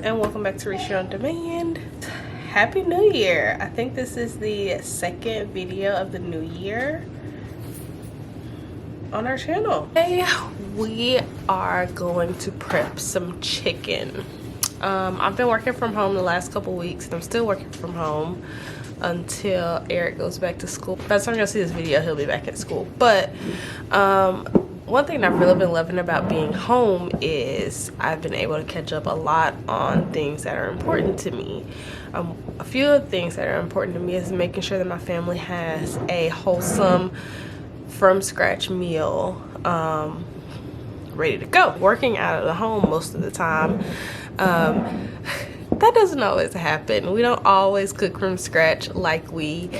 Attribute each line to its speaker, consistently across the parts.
Speaker 1: and welcome back to Richoux on Demand. Happy New Year. I think this is the second video of the new year on our channel. Today we are going to prep some chicken. I've been working from home the last couple weeks and I'm still working from home until Eric goes back to school. By the time you'll see this video, he'll be back at school. But one thing I've really been loving about being home is I've been able to catch up a lot on things that are important to me. A few of the things that are important to me is making sure that my family has a wholesome, from scratch meal ready to go. Working out of the home most of the time, that doesn't always happen. We don't always cook from scratch like we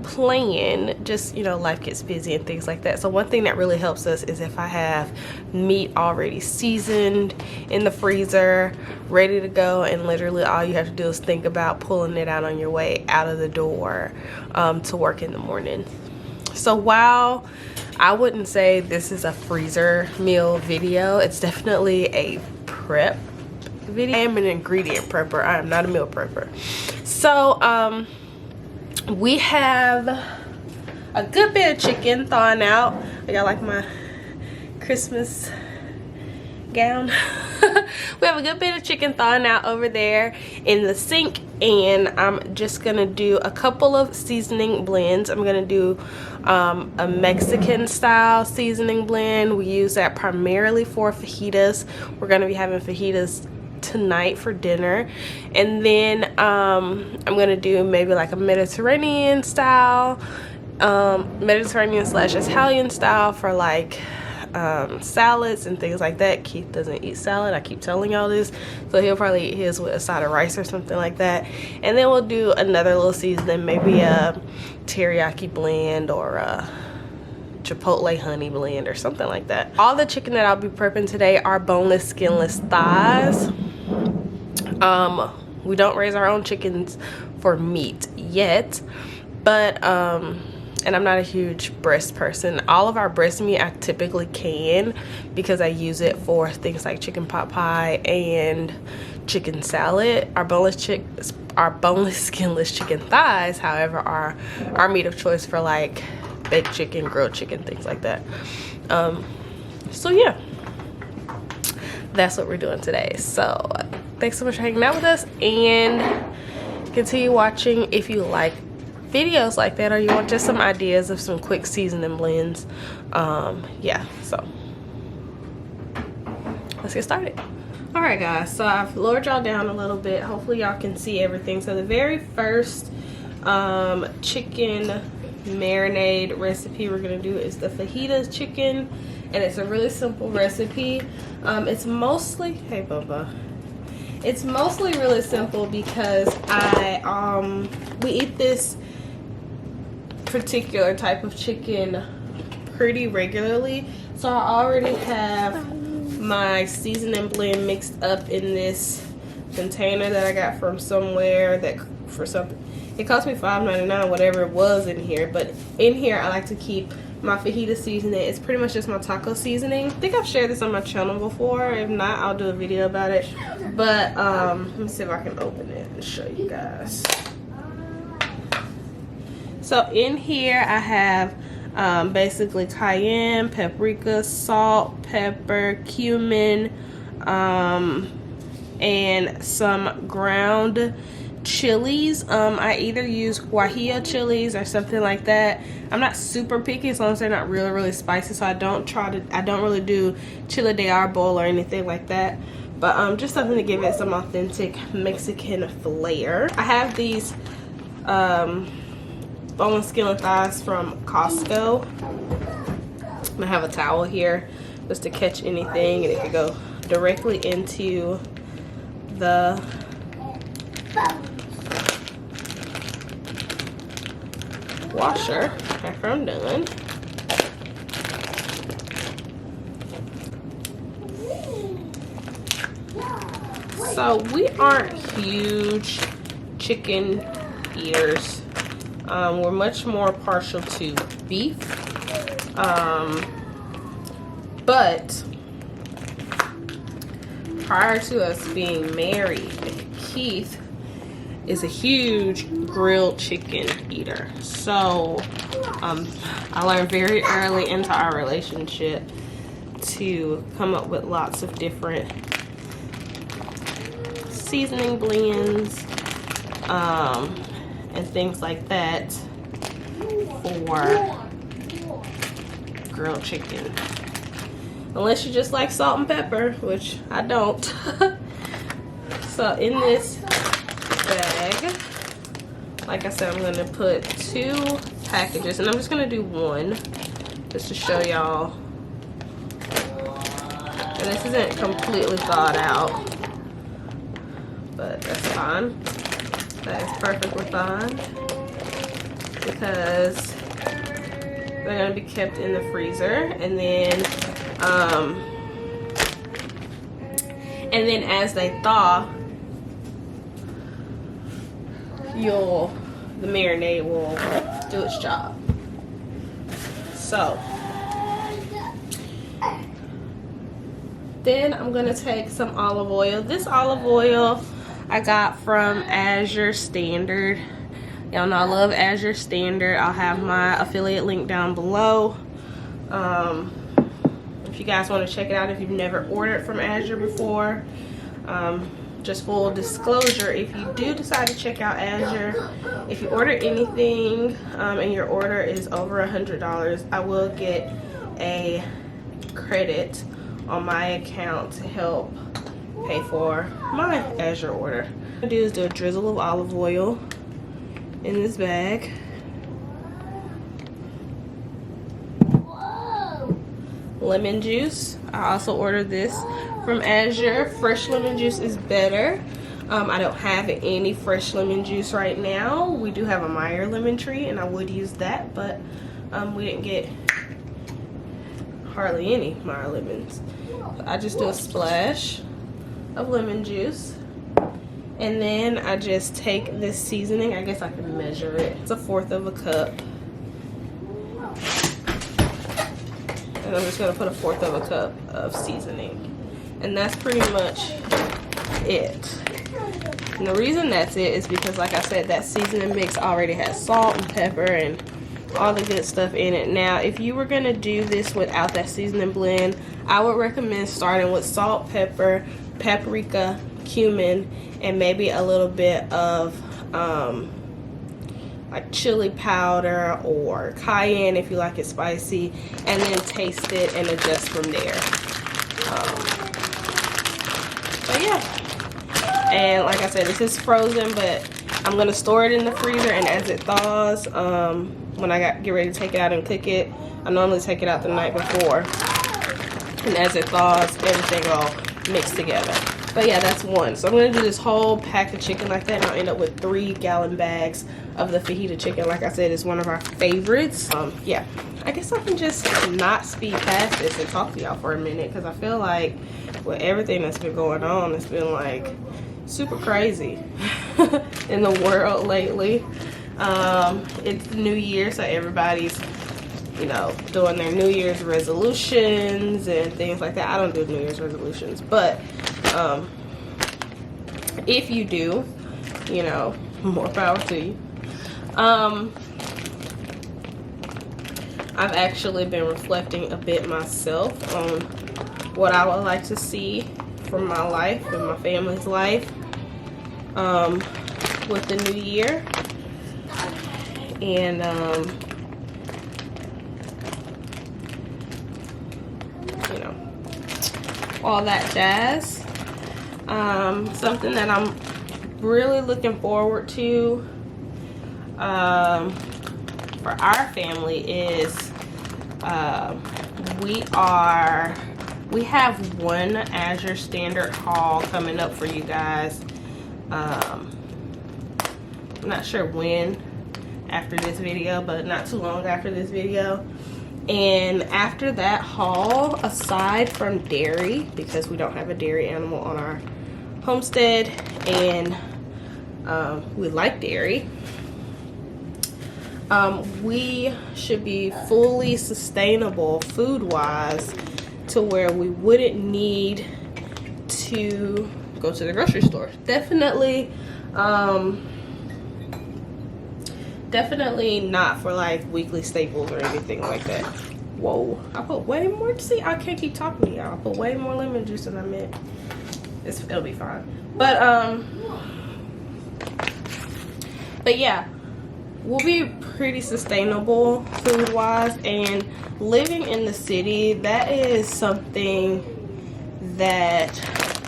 Speaker 1: plan. Just, you know, life gets busy and things like that. So one thing that really helps us is if I have meat already seasoned in the freezer, ready to go, and literally all you have to do is think about pulling it out on your way out of the door to work in the morning. So while I wouldn't say this is a freezer meal video, it's definitely a prep video. I am an ingredient prepper. I am not a meal prepper. So we have a good bit of chicken thawing out. I got like my Christmas gown. We have a good bit of chicken thawing out over there in the sink, and I'm just gonna do a couple of seasoning blends. I'm gonna do a Mexican style seasoning blend. We use that primarily for fajitas. We're gonna be having fajitas tonight for dinner, and then I'm gonna do maybe like a Mediterranean style, Mediterranean / Italian style for like salads and things like that. Keith doesn't eat salad, I keep telling y'all this, so he'll probably eat his with a side of rice or something like that. And then we'll do another little seasoning, maybe a teriyaki blend or a chipotle honey blend or something like that. All the chicken that I'll be prepping today are boneless, skinless thighs. We don't raise our own chickens for meat yet, but and I'm not a huge breast person. All of our breast meat I typically can, because I use it for things like chicken pot pie and chicken salad. Our boneless, skinless chicken thighs, however, are our meat of choice for like baked chicken, grilled chicken, things like that. So yeah, that's what we're doing today. So thanks so much for hanging out with us, and continue watching if you like videos like that, or you want just some ideas of some quick seasoning blends. Yeah, so let's get started. All right guys, so I've lowered y'all down a little bit. Hopefully y'all can see everything. So the very first chicken marinade recipe we're gonna do is the fajitas chicken, and it's a really simple recipe. It's mostly, hey Bubba, it's mostly really simple because we eat this particular type of chicken pretty regularly, so I already have my seasoning blend mixed up in this container that I got from somewhere that for something. It cost me $5.99, whatever it was in here. But in here, I like to keep my fajita seasoning. It's pretty much just my taco seasoning. I think I've shared this on my channel before. If not, I'll do a video about it. But let me see if I can open it and show you guys. So in here, I have basically cayenne, paprika, salt, pepper, cumin, and some ground chilies. I either use guajillo chilies or something like that. I'm not super picky as long as they're not really spicy, so I don't really do chile de árbol or anything like that, but just something to give it some authentic Mexican flair. I have these boneless skinless thighs from Costco. I'm gonna have a towel here just to catch anything, and it could go directly into the washer after I'm done. So we aren't huge chicken eaters. We're much more partial to beef, but prior to us being married, Keith is a huge grilled chicken eater. So I learned very early into our relationship to come up with lots of different seasoning blends and things like that for grilled chicken. Unless you just like salt and pepper, which I don't. So in this bag, like I said, I'm gonna put 2 packages, and I'm just gonna do one just to show y'all. And this isn't completely thawed out, but that's fine. That is perfectly fine because they're gonna be kept in the freezer, and then as they thaw, the marinade will do its job. So then I'm gonna take some olive oil. This olive oil I got from AZURE Standard. Y'all know I love AZURE Standard. I'll have my affiliate link down below. If you guys want to check it out, if you've never ordered from AZURE before. Just full disclosure, if you do decide to check out AZURE, if you order anything and your order is over $100, I will get a credit on my account to help pay for my AZURE order. What I'm gonna do is do a drizzle of olive oil in this bag. Lemon juice. I also ordered this from AZURE. Fresh lemon juice is better. I don't have any fresh lemon juice right now. We do have a Meyer lemon tree, and I would use that, but we didn't get hardly any Meyer lemons. I just do a splash of lemon juice, and then I just take this seasoning. I guess I can measure it. It's 1/4 of a cup. And I'm just gonna put 1/4 of a cup of seasoning. And that's pretty much it. And the reason that's it is because, like I said, that seasoning mix already has salt and pepper and all the good stuff in it. Now, if you were gonna do this without that seasoning blend, I would recommend starting with salt, pepper, paprika, cumin, and maybe a little bit of like chili powder or cayenne if you like it spicy, and then taste it and adjust from there. But yeah, and like I said, this is frozen, but I'm gonna store it in the freezer, and as it thaws, when I get ready to take it out and cook it, I normally take it out the night before, and as it thaws, everything will mix together. But yeah, that's one. So I'm gonna do this whole pack of chicken like that, and I'll end up with 3-gallon bags of the fajita chicken. Like I said, it's one of our favorites. Yeah, I guess I can just not speed past this and talk to y'all for a minute, because I feel like with everything that's been going on, it's been like super crazy in the world lately. It's New Year, so everybody's, you know, doing their New Year's resolutions and things like that. I don't do New Year's resolutions, but if you do, you know, more power to you. I've actually been reflecting a bit myself on what I would like to see from my life and my family's life with the new year, and you know, all that jazz. Something that I'm really looking forward to for our family is we have one AZURE Standard haul coming up for you guys. I'm not sure when after this video, but not too long after this video. And after that haul, aside from dairy, because we don't have a dairy animal on our homestead, and we like dairy, we should be fully sustainable food-wise to where we wouldn't need to go to the grocery store. Definitely definitely not for like weekly staples or anything like that. Whoa, I put way more. See, I can't keep talking to y'all. I put way more lemon juice than I meant. It'll be fine. But yeah, we'll be pretty sustainable food wise, and living in the city, that is something that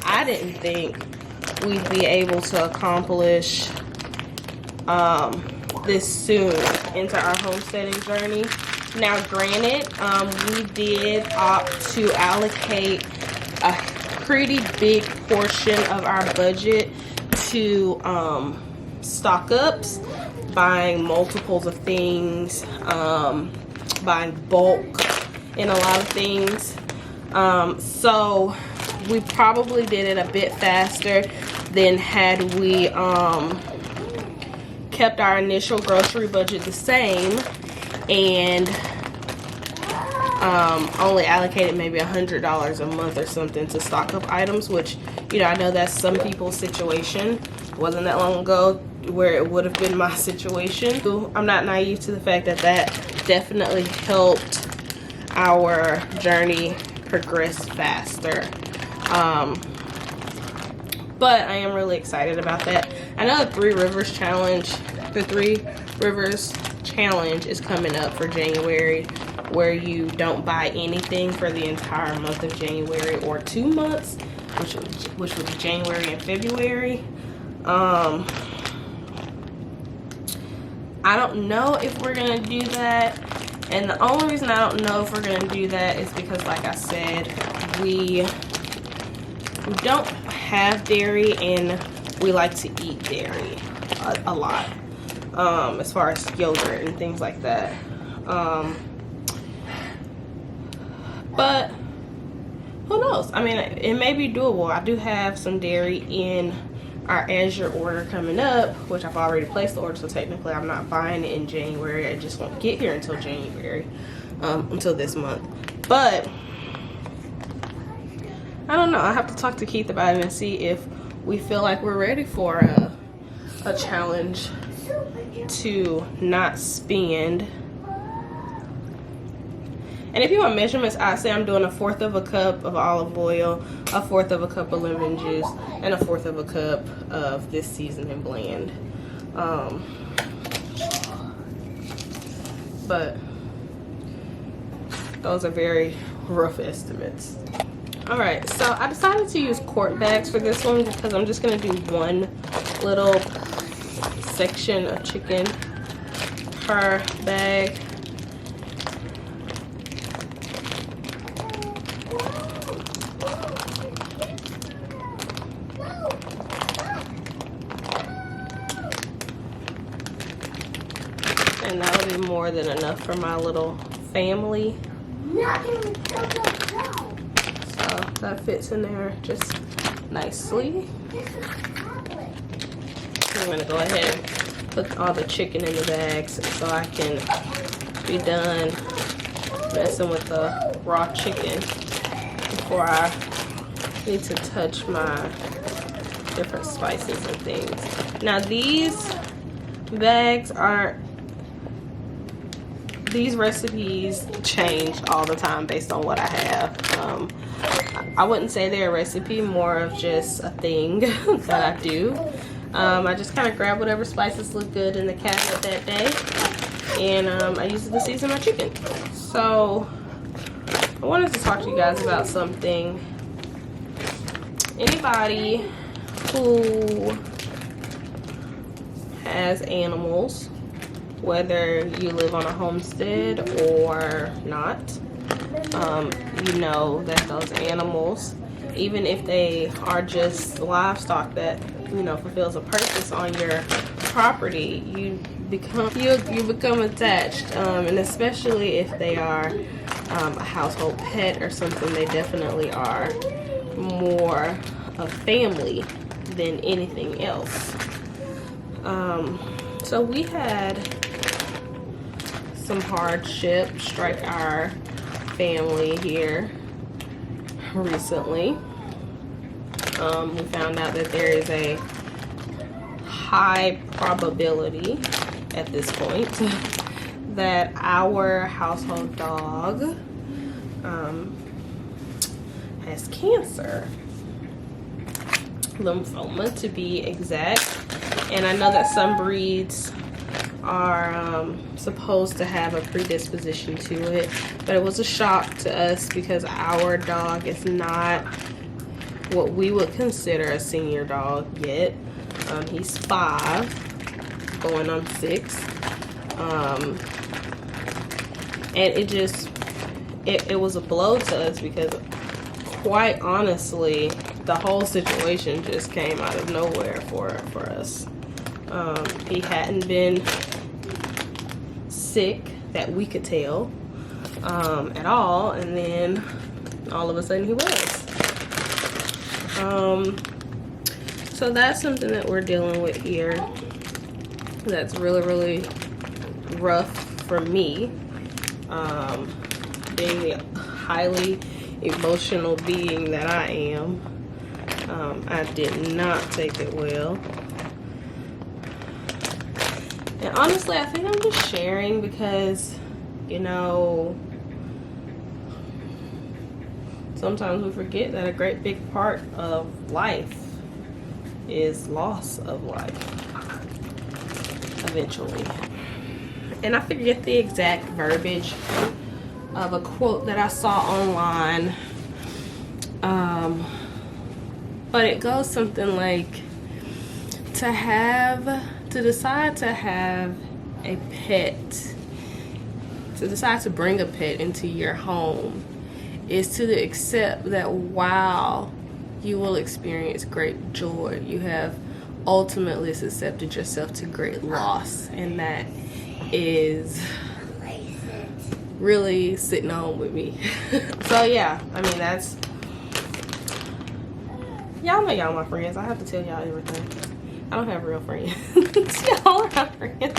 Speaker 1: I didn't think we'd be able to accomplish this soon into our homesteading journey. Now granted, we did opt to allocate a pretty big portion of our budget to stock ups, buying multiples of things, buying bulk in a lot of things. So we probably did it a bit faster than had we kept our initial grocery budget the same and only allocated maybe $100 a month or something to stock up items, which, you know, I know that's some people's situation. It wasn't that long ago where it would have been my situation. So I'm not naive to the fact that that definitely helped our journey progress faster. But I am really excited about that. I know the Three Rivers Challenge is coming up for January, where you don't buy anything for the entire month of January or 2 months, which would be January and February. I don't know if we're gonna do that, and the only reason I don't know if we're gonna do that is because, like I said, we don't have dairy and we like to eat dairy a lot, as far as yogurt and things like that. But who knows? I mean, it may be doable. I do have some dairy in our AZURE order coming up, which I've already placed the order, so technically I'm not buying it in January. It just won't get here until January, until this month. But I don't know. I have to talk to Keith about it and see if we feel like we're ready for a challenge to not spend. And if you want measurements, I say I'm doing 1/4 of a cup of olive oil, 1/4 of a cup of lemon juice, and 1/4 of a cup of this seasoning blend. But those are very rough estimates. Alright, so I decided to use quart bags for this one because I'm just going to do one little section of chicken per bag. And that'll be more than enough for my little family. So that fits in there just nicely. I'm gonna go ahead and put all the chicken in the bags so I can be done messing with the raw chicken before I need to touch my different spices and things. Now these bags aren't, these recipes change all the time based on what I have. I wouldn't say they're a recipe, more of just a thing that I do. I just kind of grab whatever spices look good in the cabinet that day, and I use it to season my chicken. So I wanted to talk to you guys about something. Anybody who has animals, whether you live on a homestead or not, you know that those animals, even if they are just livestock that, you know, fulfills a purpose on your property, you become attached, and especially if they are a household pet or something, they definitely are more a family than anything else. So we had some hardship strike our family here recently. We found out that there is a high probability at this point that our household dog has cancer, lymphoma to be exact. And I know that some breeds are supposed to have a predisposition to it, but it was a shock to us because our dog is not what we would consider a senior dog yet. He's 5 going on 6, and it was a blow to us because quite honestly the whole situation just came out of nowhere for us. He hadn't been sick that we could tell at all, and then all of a sudden he was. So that's something that we're dealing with here. That's really, really rough for me. Being the highly emotional being that I am, I did not take it well. And honestly, I think I'm just sharing because, you know, sometimes we forget that a great big part of life is loss of life eventually. And I forget the exact verbiage of a quote that I saw online, but it goes something like, to decide to have a pet, to decide to bring a pet into your home is to accept that while you will experience great joy, you have ultimately accepted yourself to great loss, and that is really sitting on with me. So yeah, I mean, that's, y'all know y'all my friends. I have to tell y'all everything. I don't have real friends. Y'all are my friends.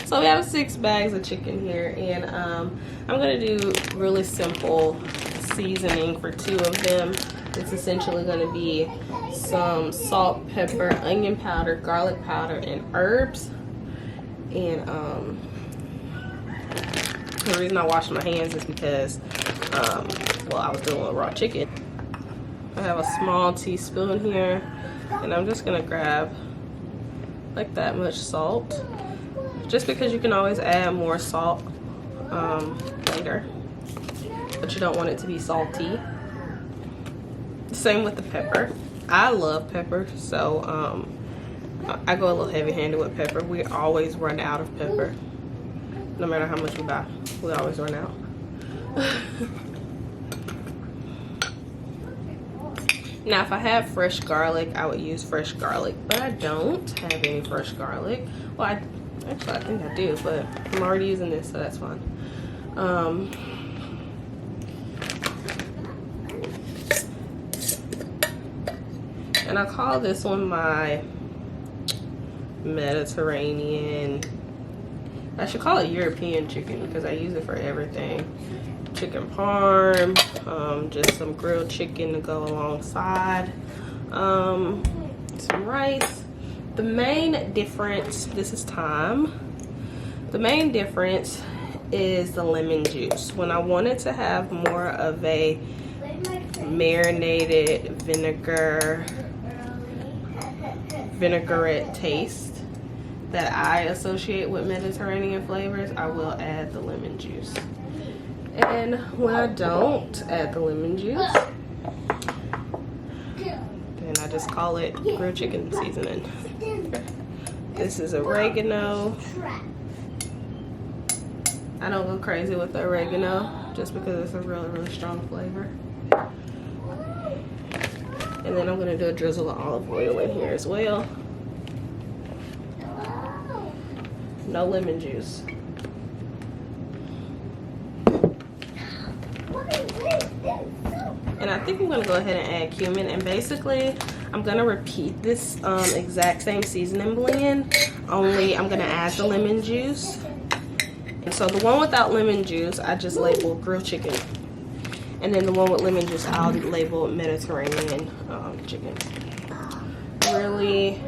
Speaker 1: So we have 6 bags of chicken here, and I'm gonna do really simple seasoning for 2 of them. It's essentially gonna be some salt, pepper, onion powder, garlic powder, and herbs. And the reason I washed my hands is because well, I was doing a raw chicken. I have a small teaspoon here, and I'm just gonna grab like that much salt, just because you can always add more salt later, but you don't want it to be salty. Same with the pepper. I love pepper, so I go a little heavy-handed with pepper. We always run out of pepper. No matter how much we buy, we always run out. Now, if I had fresh garlic, I would use fresh garlic, but I don't have any fresh garlic. Well, actually, I think I do, but I'm already using this, so that's fine. And I call this one my Mediterranean, I should call it European chicken because I use it for everything. Chicken parm, just some grilled chicken to go alongside, some rice. The main difference, this is thyme. The main difference is the lemon juice. When I wanted to have more of a marinated vinaigrette taste that I associate with Mediterranean flavors, I will add the lemon juice. And when I don't add the lemon juice, then I just call it grilled chicken seasoning. This is oregano. I don't go crazy with the oregano just because it's a really, really strong flavor. And then I'm gonna do a drizzle of olive oil in here as well. No lemon juice. And I think I'm gonna go ahead and add cumin, and basically I'm gonna repeat this exact same seasoning blend, only I'm gonna add the lemon juice. And so the one without lemon juice, I just labeled grilled chicken. And then the one with lemon juice, I'll label Mediterranean chicken. Really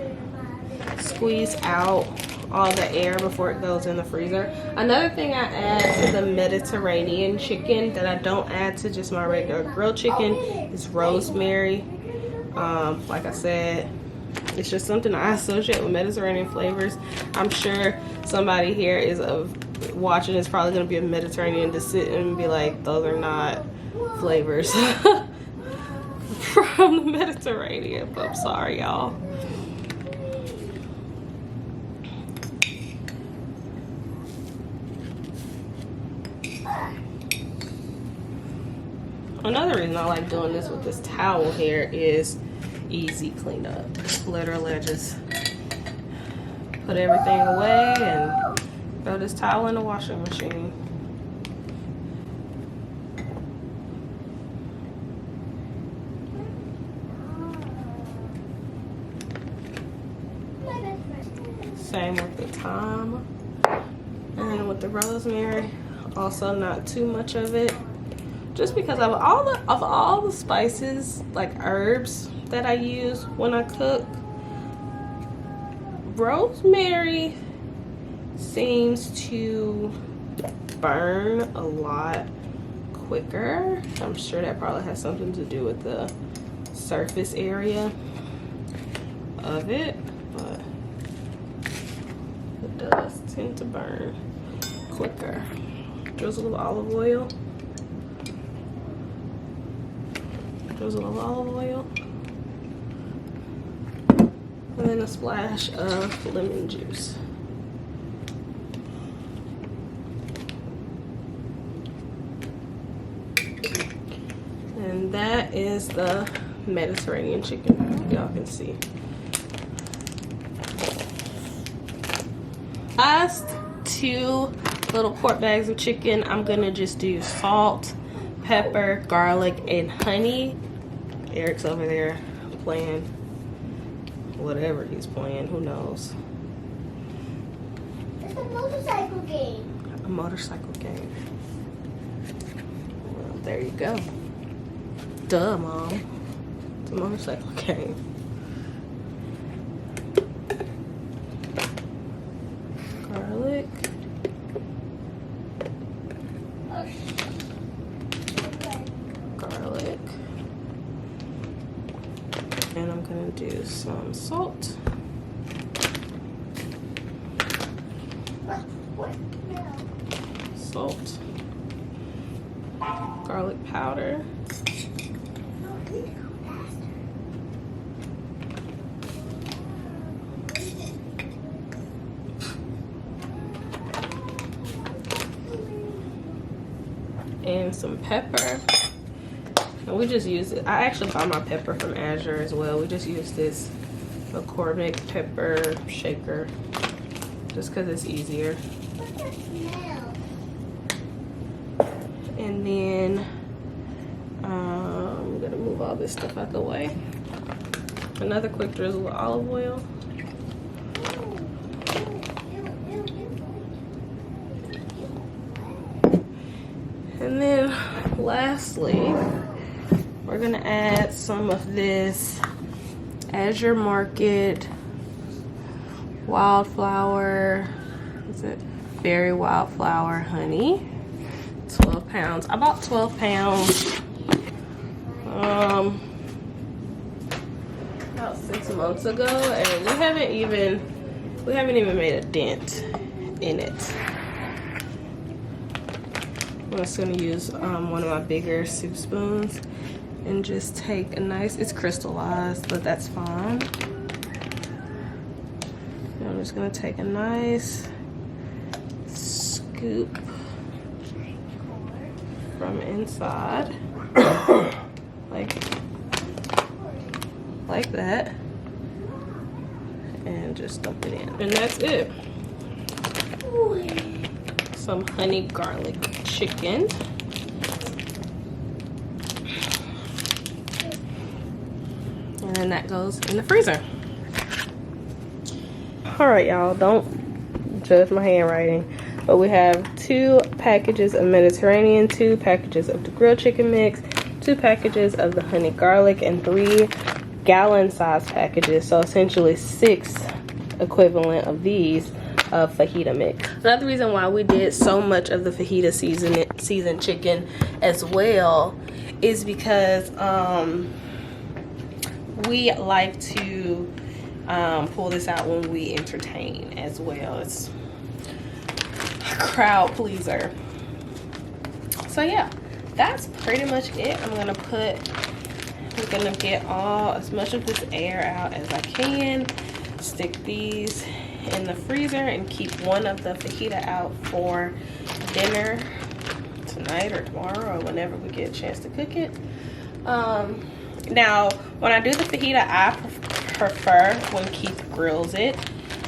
Speaker 1: squeeze out all the air before it goes in the freezer. Another thing I add to the Mediterranean chicken that I don't add to just my regular grilled chicken is rosemary. Like I said, it's just something I associate with Mediterranean flavors. I'm sure somebody here is watching is probably going to be a Mediterranean to sit and be like, those are not flavors from the Mediterranean, but I'm sorry, y'all. Another reason I like doing this with this towel here is easy cleanup. Literally, I just put everything away and throw this towel in the washing machine. Same with the thyme and with the rosemary. Also, not too much of it, just because of all the spices, like herbs that I use when I cook. Rosemary seems to burn a lot quicker. I'm sure that probably has something to do with the surface area of it, but it does tend to burn quicker. Drizzle of olive oil. Drizzle of olive oil. And then a splash of lemon juice. And that is the Mediterranean chicken. Y'all can see. Last 2 little quart bags of chicken, I'm gonna just do salt, pepper, garlic, and honey. Eric's over there playing whatever he's playing, who knows.
Speaker 2: It's a motorcycle game.
Speaker 1: A motorcycle game. Well, there you go. Duh, Mom. It's a motorcycle game. Garlic. Garlic. And I'm gonna do some salt. Salt. Garlic powder. And some pepper. And we just use it. I actually buy my pepper from AZURE as well. We just use this McCormick pepper shaker just because it's easier. And then I'm gonna move all this stuff out the way. Another quick drizzle of olive oil. And then lastly, we're gonna add some of this AZURE Market wildflower, is it berry wildflower honey, 12 pounds. I bought 12 pounds about 6 months ago, and we haven't even made a dent in it. I'm just gonna use one of my bigger soup spoons and just take a nice, it's crystallized, but that's fine. And I'm just gonna take a nice scoop from inside, like that, and just dump it in. And that's it. Some honey garlic chicken. And then that goes in the freezer. All right, y'all, don't judge my handwriting, but we have 2 packages of Mediterranean, 2 packages of the grilled chicken mix, 2 packages of the honey garlic, and 3 gallon size packages, so essentially 6 equivalent of these of fajita mix. Another reason why we did so much of the fajita seasoned chicken as well is because we like to pull this out when we entertain as well. It's a crowd pleaser. So yeah, that's pretty much it. I'm gonna get as much of this air out as I can, stick these in the freezer, and keep one of the fajita out for dinner tonight or tomorrow or whenever we get a chance to cook it. Now when I do the fajita, I prefer when Keith grills it.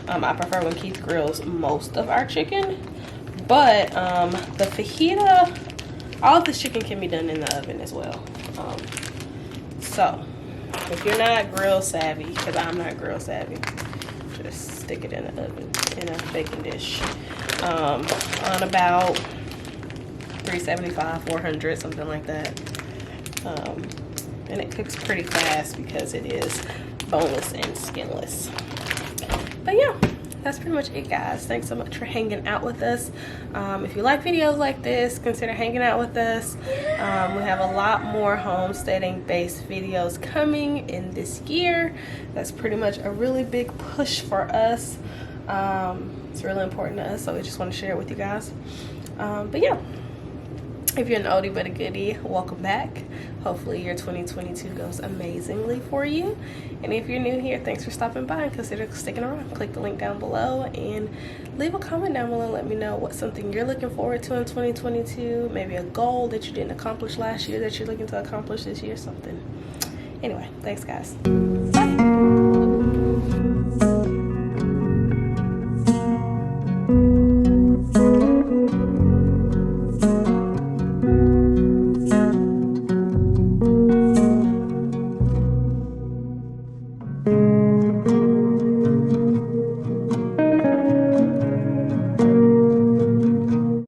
Speaker 1: I prefer when Keith grills most of our chicken, but the fajita, all of this chicken can be done in the oven as well. So if you're not grill savvy, because I'm not grill savvy, just stick it in the oven in a baking dish on about 375, 400, something like that. And it cooks pretty fast because it is boneless and skinless. But yeah, that's pretty much it, guys. Thanks so much for hanging out with us. If you like videos like this, consider hanging out with us. We have a lot more homesteading based videos coming in this year. That's pretty much a really big push for us. It's really important to us, so we just want to share it with you guys. But yeah, if you're an oldie but a goodie, welcome back. Hopefully your 2022 goes amazingly for you. And if you're new here, thanks for stopping by and consider sticking around. Click the link down below and leave a comment down below. Let me know what's something you're looking forward to in 2022. Maybe a goal that you didn't accomplish last year that you're looking to accomplish this year, something. Anyway, thanks guys. Bye.